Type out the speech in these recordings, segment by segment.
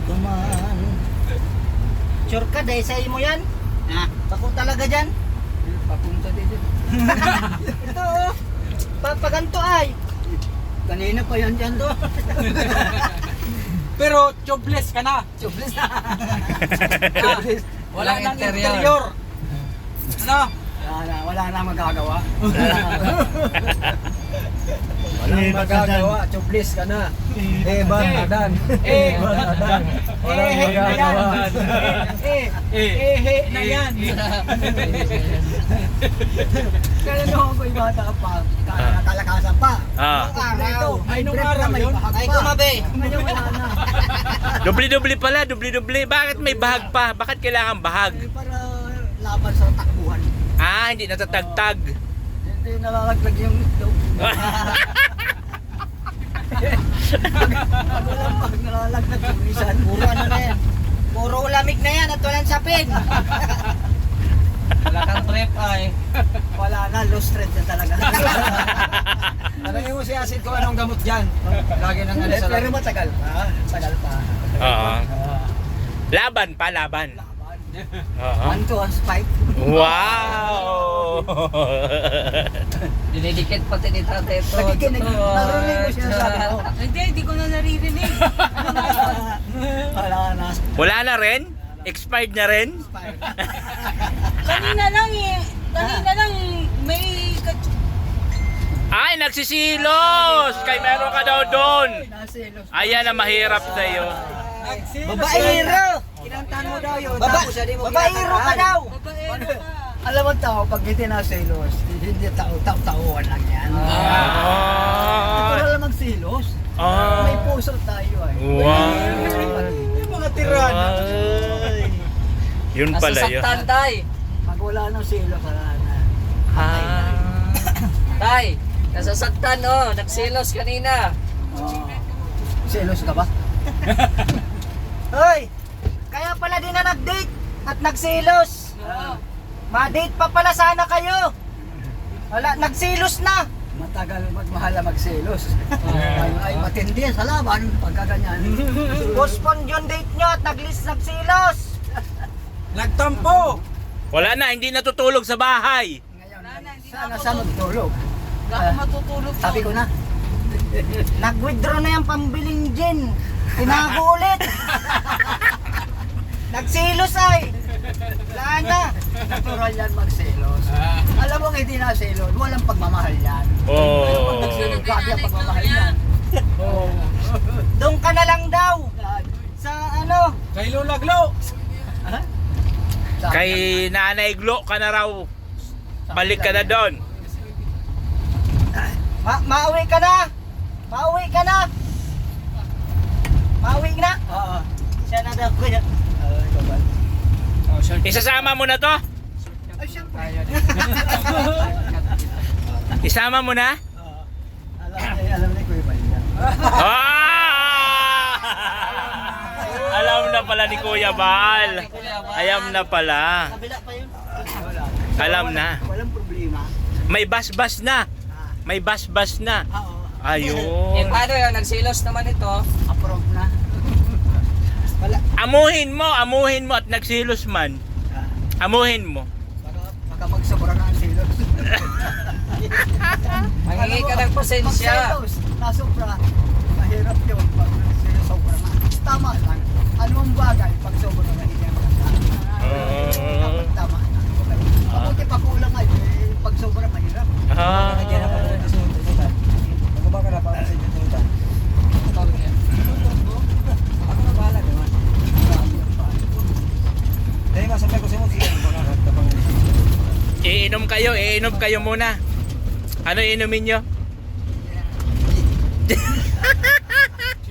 Kaman. Sure ka, dahil sa mo yan? Ha? Bako talaga dyan? Papunta dito. Ito oh. Papaganto ay. Kanina pa yan dyan to. Pero jobless ka na. Jobless na. Wala nang interior. Ano? Wala na magagawa. Walang magagawa. Jobless ka na. Ban adan. Adan. Walang magagawa. Na yan. Kaya nung ako'y bata pa, nakalakasan pa. Araw. Ay, nung araw yun? Ay, gumabi. Ngayon wala na. Dubli-dubli pala, dubli-dubli. Bakit may bahag pa? Bakit kailangan bahag? Para laban sa takbuhan. Ah, hindi natatagtag. Hindi nalalaglag yung itlog. Pag nalalaglag yung isan. Puro ano na yan. Puro lamig na yan at walang sapin. Wala kang trip ay. Wala na, low strength na talaga. Tanongin mo si Acid kung anong gamot dyan. Lagi nang ano sa pero matagal pa. Matagal pa. Oo. Laban pa, laban. Oo. 1 to 1 spike. Wow! Dinidikit pati ni tatay ito. Nakikinig. Narinig mo siya sabi ko. Hindi ko na naririnig. Wala na. Wala na rin? Expired na rin? Spike. Kanina lang may Ay, nagsisilos! Kay meron ka daw doon. Nasilos. Ayan ang mahirap sa'yo. Babaero. Kinantahan mo daw yun. Baba, Tapos hindi mo babaero ka daw. babaero ka. Alam mo tao, pag hindi nasilos, hindi tao-tauan lang yan. Natural lang magsilos. Ah. May puso tayo ay. Wow. Yung mga tirano. Ay. Yun pala yun. Nasasaktan, tay. Pag wala nang silos, wala na. Ah. Tay, nasasaktan oh. Nagsilos kanina. Oh. Silos ka ba? Hoy, kaya pala din na nag-date at nagsilos. Ma-date pa pala sana kayo. Wala, nagsilos na. Matagal magmahal na magsilos. Ay matindi yan sa laban pagkaganyan. Postpone yung date nyo at nagsilos. Nagtampo. Wala na, hindi natutulog sa bahay. Ngayon, Wala na, hindi na sana ako sa magtulog. Hindi ako matutulog. Sabi ko na. Nag-withdraw na yung pambiling gin. Tinago ulit. Nagsilos ay. Wala na. Natural yan magselos. Alam mo hindi na selos, walang pagmamahal yan. Oh. Grabe ang pagmamahal yan. Doon ka na lang daw. Sa ano? Kay Lulaglo. Kay Nanay Glo ka na raw. Balik ka na doon. Mauwi ka na. Mauwi ka na. Mauwi na. Oo. Siya na daw kuya. Ikaw ba? Isasama mo na to? Ay, siyempre. Isama mo na? Alam ni Kuya Bal yan. Ah! Alam na pala ni Kuya Bal. Alam na pala. Kabila pa yun. Wala. Alam na. Walang problema. May bas-bas na. May bas-bas na. Oo. Ayun. Paano yun? Nagsilos naman ito. Approve na. Wala. Amuhin mo at nagsilos man. Amuhin mo. Baka magsobra na ang silos. Mangingi ka ng pasensya. Magselos, nasobra. Mahirap yun pag sobra na. Tama lang. Anong bagay pag sobra na hindi ang Oh. tama na. Mabuti pa kulang ay pag sobra mahirap. Ah. Magkaba ka na para sa inyo tutan. Ako na bahala naman. Dahil masabay ko sa mo, sige. Iinom kayo muna. Ano iinumin nyo?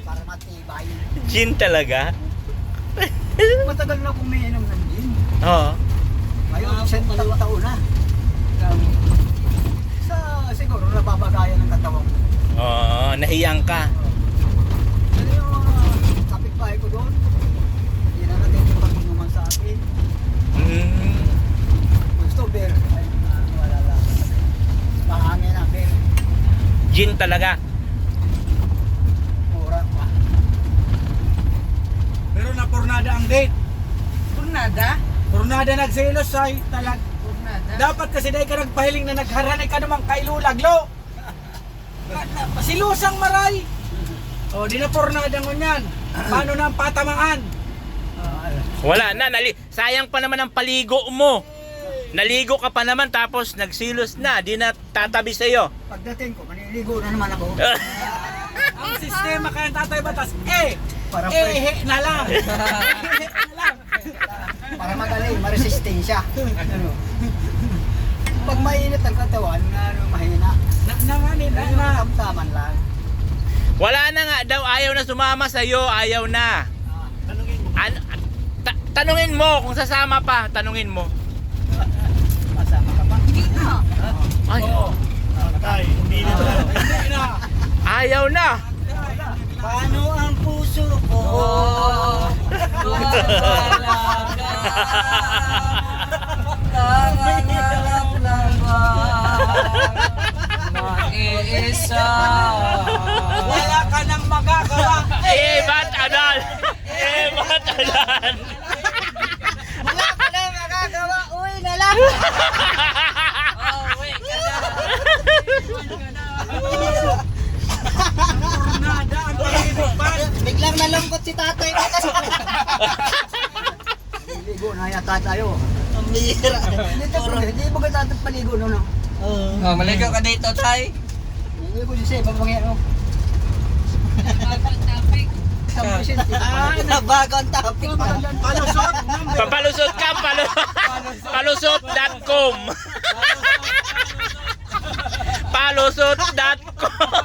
Para matibay. Gin talaga? Matagal na akong umiinom ng gin. Oo. Ngayon, taon na. Siguro nababagayan ng katawan ko. Oo, nahiyang ka. Ano yung mga kapitbahay ko doon? Hindi na natin yung pag-inuman sa akin. Mm. Gusto, beer. Ay, wala lang. Mahangin na, beer. Gin talaga. Mura pa. Pero na pornada ang date. Purnada? Pornada nagselos ay talag. Purnada? Dapat kasi dahil ka nagpahiling na nagharanay ka namang kailulaglo. Silusang maray. O, di na pornada mo yan. Paano na ang patamaan? Wala na, sayang pa naman ang paligo mo. Naligo ka pa naman tapos nagsilos na, di na tatabi sa'yo. Pagdating ko, maniligo na naman ako. Ang sistema kaya tatay batas, Para na lang. Para magaling, maresistensya. Ano? Pag mainit ang katawan, mahina. Kamtaman lang. Wala na nga daw, ayaw na sumama sa'yo, ayaw na. Tanungin mo. Tanungin mo kung sasama pa, tanungin mo. Masama ka ba? Hindi na. Ay, Hindi na. ayaw na. Paano ang puso ko? Mag-iisa. Wala ka nang magagawa. Ba't adan? Ba't adan? Wala ka na magagawa, uwi na lang. Pornada ang pagkitipan. Biglang nalungkot si tatay ko kasi. Ligo na yata tayo. Ang bihira. Hindi mo ka tatang paligo, no? Oh, maligaw ka dito, tay. Hindi ko siya, babangyan mo. Nabago ang topic. Palusot. Papalusot ka, palusot.com. Palusot.com.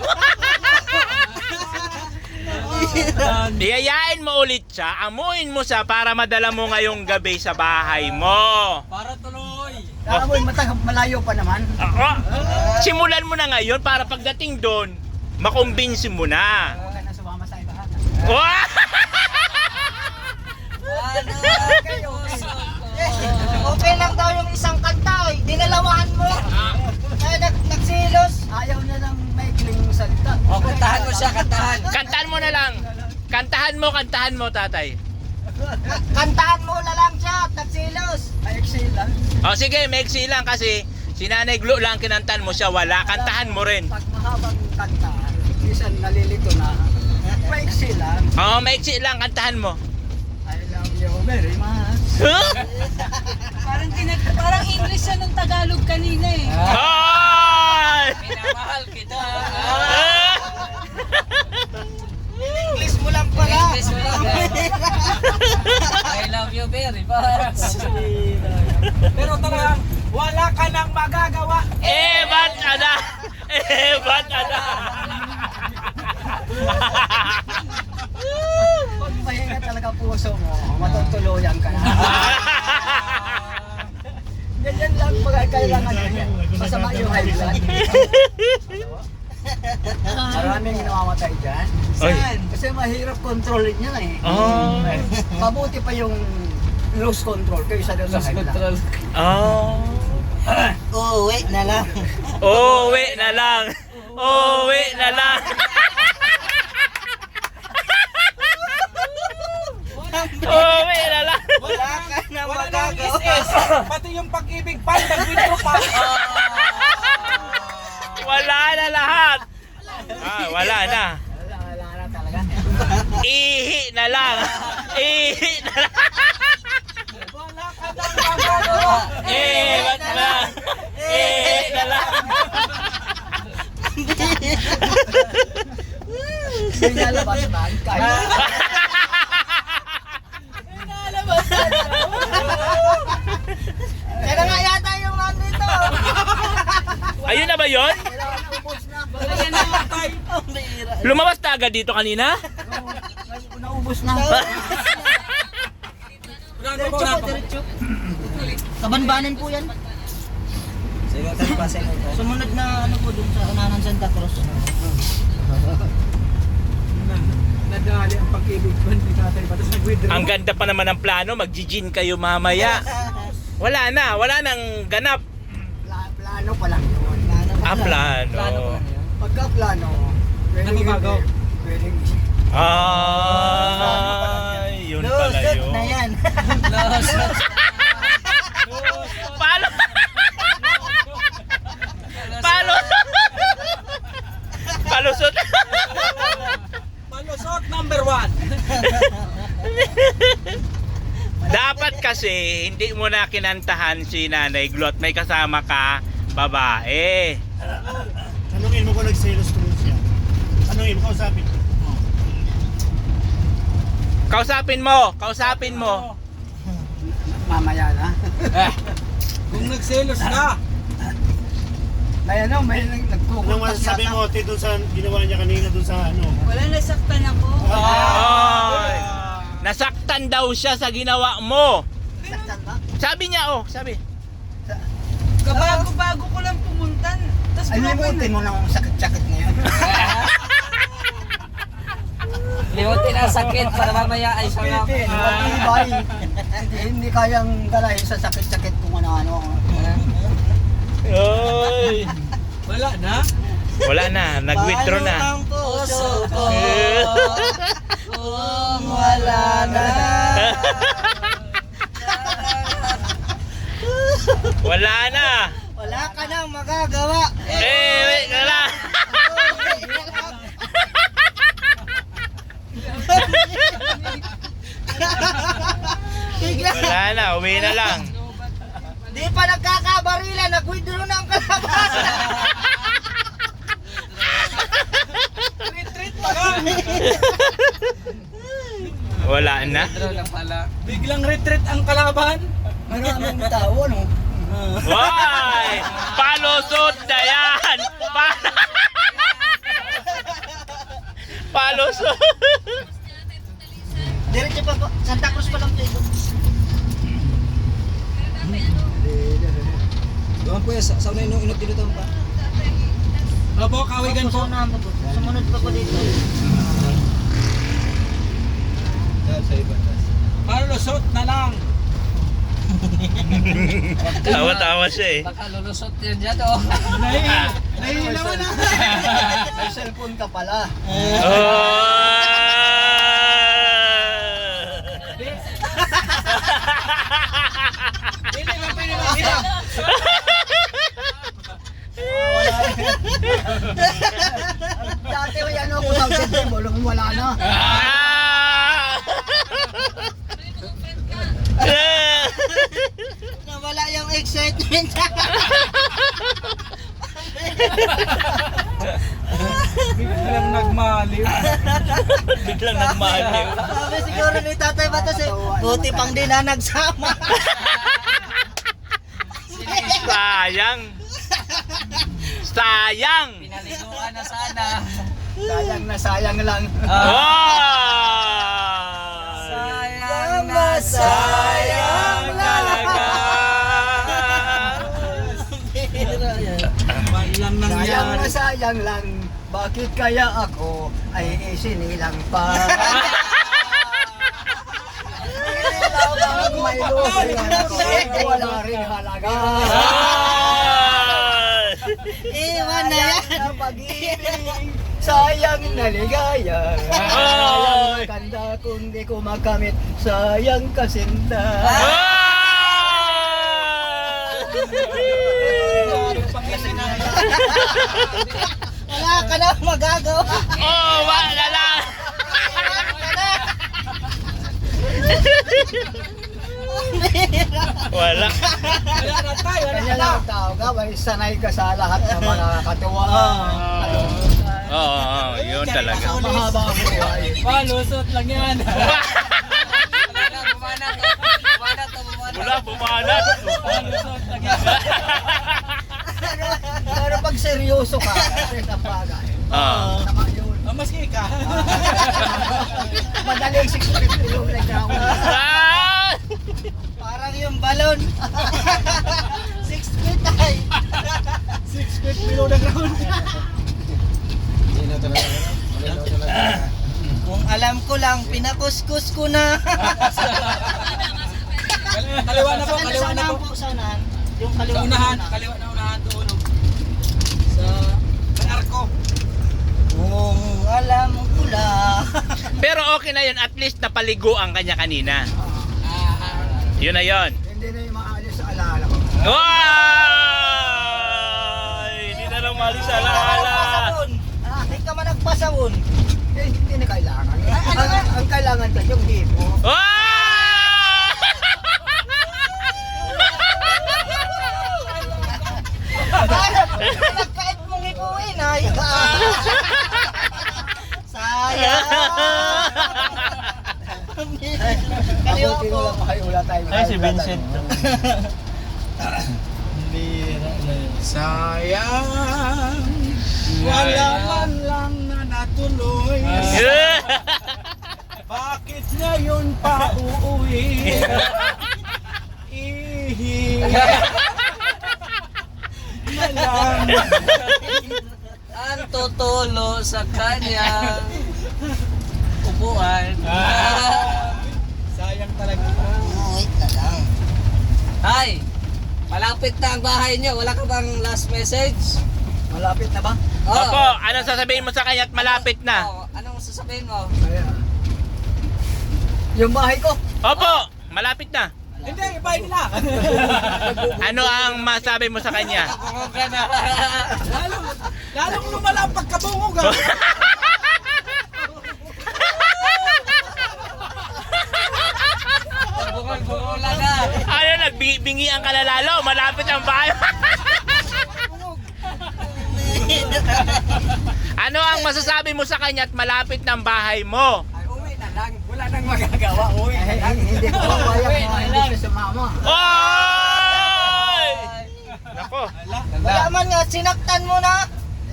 Iyayain mo ulit siya, amuin mo siya para madala mo ngayong gabi sa bahay mo. Para tuloy. Kakaboy, malayo pa naman. Simulan mo na ngayon para pagdating doon, makumbinsi mo na. Huwag ka na sumama sa iba. Wah! Okay lang daw yung isang kanta, eh. Dinalawahan mo. Ay, nagsilos. Ayaw na ng maikling salita. O, kantahan mo siya, kantahan. Kantahan mo na lang. Kantahan mo, tatay. Kantahan mo na lang siya at nagsilos. Maiksi lang. O sige, maiksi lang kasi si Nanay Glo lang kinantahan mo siya, wala. Kantahan mo rin. Pag mahabang kanta, minsan nalilito na. Maiksi lang. O, maiksi lang, kantahan mo. I love you very much. Parang English siya nung Tagalog kanina eh. Ay! Minamahal kita. English mo lang pala. English mo lang. I love you very much. Pero talagang wala ka nang magagawa. Ba't ada? Ba't ada? Pag mahinga talaga puso mo, matutuluyan ka na. Ganyan lang pag kailangan ganyan. Masama yung high blood. Maraming namamatay dyan. Ay. Kasi mahirap kontrolin yan eh. Oh. Mabuti pa yung lose control kaysa doon sa high blood. Oh. Uwi na lang. Uwi na lang. Uwi na lang. Uwi na lang. Wala ka na Wala nang magagawa. SS. Pati yung pag-ibig pa, nag-withdraw pa. Wala na lahat. Wala na. Wala na talaga. Ihi na lang. Ihi na lang. Wala ka nang magagawa. Ba't na lang? Ihi na lang. May nalabas ba? Kaya. Kaya nga yata yung ano nito. Ayun na ba yun? Wala na matay. Lumabas na agad dito kanina? Naubos na. Diretso po, diretso. Kabanbanan po yan. Sumunod na ano po dun sa Ananan Santa Cruz. Nadali ang pag-ibig pa ni tatay pa, tapos nag-withdraw. Ang ganda pa naman ng plano, mag-gin kayo mamaya. Wala nang ganap. Plano pa lang yun. Plano. Pagka plano, Nababago. pwedeng Ay, yun Palo. Palo. Palusot. Malusot number 1. Dapat kasi hindi mo na kinantahan si Nanay Glot. May kasama ka, babae. Tanungin mo kung nagselos tuloy siya. Tanungin mo, kausapin. Kausapin mo. Mamaya na. Kung nagselos ka, May ano, may Anong nagkukuntas masasabi mo, Ate, doon sa ginawa niya kanina doon sa ano? Wala, nasaktan ako. Oy. Nasaktan daw siya sa ginawa mo. Saktan ba? Sabi niya, sabi. Kabago-bago ko lang pumunta. Tapos Ay, limutin mo na ang sakit-sakit ngayon. limutin ang sakit para mamaya ay sarap. Matibay. Hindi kayang galahin sa sakit-sakit kung ano-ano. Oy. Wala na. Wala na, nag-withdraw na. Paano ang puso ko kung wala na? Wala na. Wala ka nang magagawa. Wait, wala. Wala na, uwi na lang. Di pa nagkakabarila, nag-withdraw na ang kalabasan. Wala na. Biglang retreat ang kalaban. Maraming tao, ano? Why? Palusot na yan. Palusot. Diretso pa po. Santa Cruz pa lang tayo. Doon po sa una yung inot dito pa. Opo, kawigan po. Sumunod pa po dito. Malusot na lang. Tawa-tawa siya eh. Baka lulusot yan dyan oh. Nahihilaw na. May cellphone ka pala. Dati may ano ko sa cellphone, wala na. Nawala yung excitement. Biglang nagmaliw. Biglang nagmaliw. Sabi siguro ni Tatay Batas eh, buti pang di na nagsama. Sayang. Sayang. Pinaliguan na sana. Sayang na sayang lang. Sayang na sayang talaga. Walang Sayang nangyari. na sayang lang. Bakit kaya ako ay isinilang pa? Labang may lupi wala rin halaga. Iwan na yan. Pag-ibig, sayang na ligaya. Sayang maganda kung di ko makamit. Sayang kasinda. Wala ka na magagawa. Wala lang. Wala. Wala na tayo. Kanya lang ang tao ka, may sanay ka sa lahat ng mga katuwa. Oo, yun talaga. Mahaba ang buhay. Malusot lang yan. Wala, bumanat. Malusot lang yan. Pero pag seryoso ka, sa bagay. Tama yun. Maski ka. Madaling 6 feet below the ground. Parang yung balon. 6 feet ay. 6 feet below the ground. Kung alam ko lang, pinakuskus ko na. Kaliwa na po, kaliwa na po. Saan? Yung Sa kaliwa unahan, kaliwa na unahan doon. Sa may arko. Kung alam ko lang. Pero okay na yun, at least napaligo ang kanya kanina. Yun na yun. Hindi na yung maalis sa alaala ko. Ay! Hindi na lang mali sa alaala. Hindi ka man nagpasawon. Eh, hindi na kailangan. Ang kailangan ka yung hipo. Nagkait mong ipuin, ay. Sayang. Kaliwa Mabuti po. na lang wala tayong Ay, si Vincent. Sayang, wala man lang na natuloy. Bakit ngayon pa uuwi? Ihi. Na lang. Ang tutulo sa kanyang upuan. Sayang talaga. Wait na lang. Hi! Malapit na ang bahay niyo. Wala ka bang last message? Malapit na ba? Opo, anong sasabihin mo sa kanya at malapit na? Oh, anong sasabihin mo? Kaya, yung bahay ko. Opo, malapit na. Hindi, iba nila. Ano ang masabi mo sa kanya? Bungog ka na. Lalong lumala ang pagkabungog. Bungol lang ka. Ano, nagbingian ka na lalo? Malapit ang bahay. Ano ang masasabi mo sa kanya at malapit ng bahay mo? Ay, uwi na lang. Wala nang magagawa. Uwi na lang. Hindi ko mapayag na hindi siya sumama. Oy! Nako. Wala man nga, sinaktan mo na.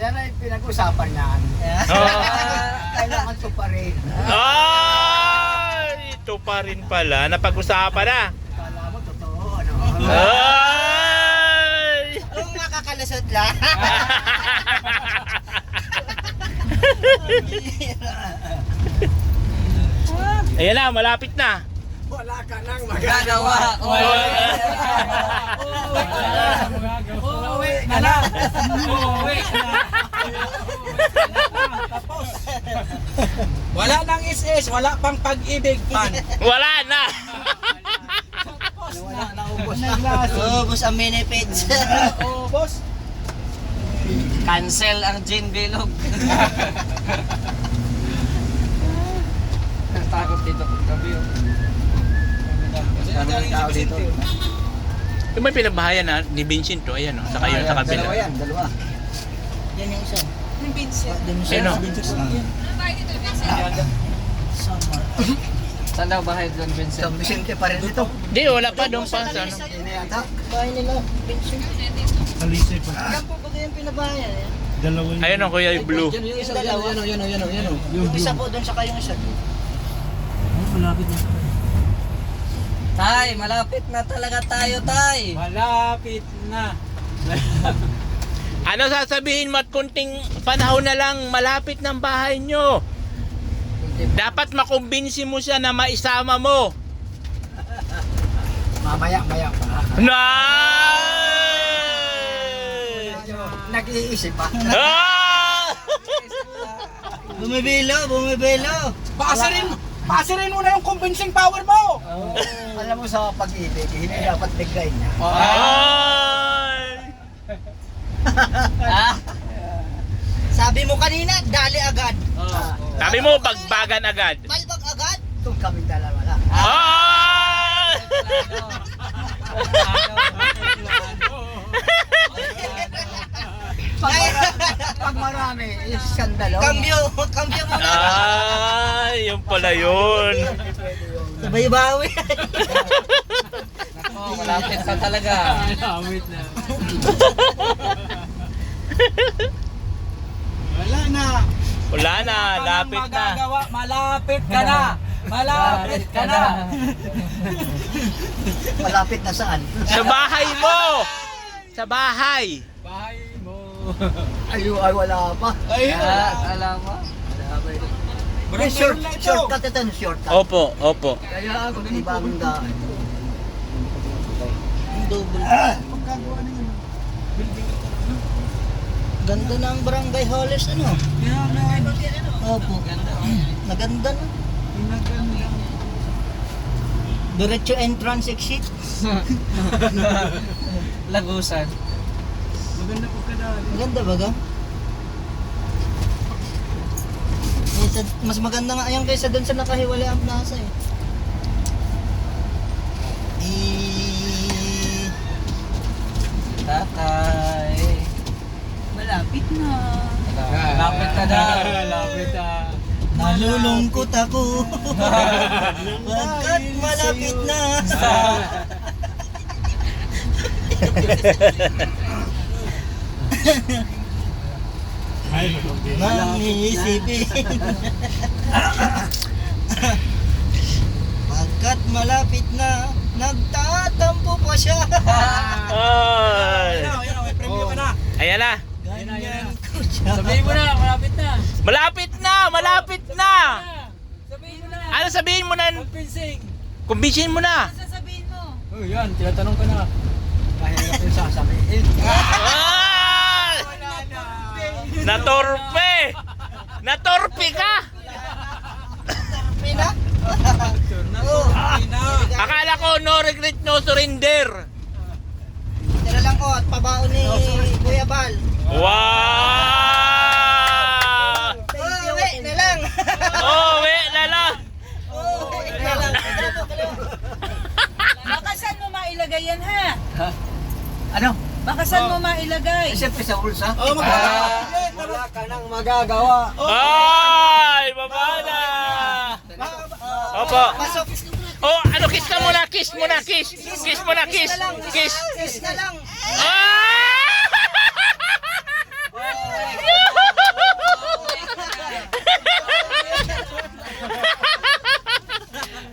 Yan ay pinag-usapan niyan. Oh. Kailangan to pa rin. Ay! Ito pa rin pala. Napag-usapan na. Kala mo totoo, ano? Ay! Kung makakalusot lang. Ayan na, malapit na. Wala ka nang Gagawa. Uwi na lang. Uwi na. Tapos. Wala nang SS, wala pang pag-ibig pan. Wala na. Wala, naubos na. Ubus ang mini page. Oh, boss. Cancel ang Gin Bilog. Takot dito pag gabi. Daming tao dito. Yung may pinagbahayan na ni Vincent to, ayan o, sa kayo sa kabila. Dalawa yan, dalawa. Yan yung isa. Yung Vincent. Sino? Saan daw bahay doon, Vincent? San Vicente pa rin dito. Di, wala pa doon pa sa ano. Hindi yata. Bahay nila. Vincent. Alisay pa. Yan po ba yung pinabahayan? Dalawa yun. Ayun o, kuya, yung blue. Yung isa, yan o. Yung isa po doon sa kayong isa. Malapit na. Tay, malapit na talaga tayo, Tay. Malapit na. Ano sasabihin mo at kunting panahon na lang malapit ng bahay nyo? Dapat makumbinsi mo siya na maisama mo. Mamaya pa. Nay! Nag-iisip pa. Ah! Bumibilo. Paasirin mo na yung convincing power mo. Alam mo sa pag-ibig, hindi dapat biglayin niya. Ay! Ah? Sabi mo kanina, dali agad. Sabi mo, bagbagan agad. Malbag agad. Itong kaming dalawa lang. Ay! Pag marami, isang dalawa. Kambyo muna. Ay, yun pala yun. Sabay bawi. Oh, malapit na talaga. Wala na. Wala na, lapit na. Magagawa, malapit ka na. Malapit ka na. Malapit na saan? Sa bahay mo! Sa bahay! Bahay mo. Ay, wala pa. Alam mo? May shortcut ito, shortcut. Opo, opo. Kaya kung ibang daan. Ganda ng barangay halls ano? Opo. Maganda na. Diretso entrance exit. Lagusan. Maganda ba ga? Mas maganda nga yan kaysa doon sa nakahiwalay ang plaza eh. Tatay. Malapit na. Lapit ka na. Malapit na. Nalulungkot ako. Pagkat malapit na. Ay, okay. Nang iisipin. Pagkat malapit na, nagtatampo pa siya. Ay. May premyo ka na. Ayan na. Ganyan ko siya. Sabihin mo na, malapit na. Malapit na! Malapit na! Sabihin mo na. Ano sabihin mo na? Convincing. Kumbinsin mo na. Sasabihin mo. Oh, yan, tinatanong ka na. Mahirap yung sasabihin. Ah! Natorpe! Natorpe ka! Pina? Akala ko no regret, no surrender. Tira lang ko at pabaon ni Kuya Bal. Wow! Uwi na lang. Uwi na lang. Uwi na lang. Baka saan mo mailagay yan ha? Ano? Baka saan mo mailagay? Siyempre sa ulsa. Oh, Wala ka nang magagawa. Ay, baba na. Opo. Pasok. Oh, ano, kiss ka muna, kiss muna, kiss. Kiss muna, kiss. Kiss. Kiss na lang. Ah!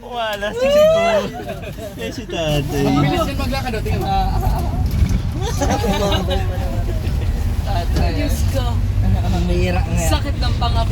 Wala si Siguro. Eh, si tatay. Bilis yan maglakad o, tingnan mo. Tatay. Diyos ko. Ang mahirap nga. Sakit ng pangap.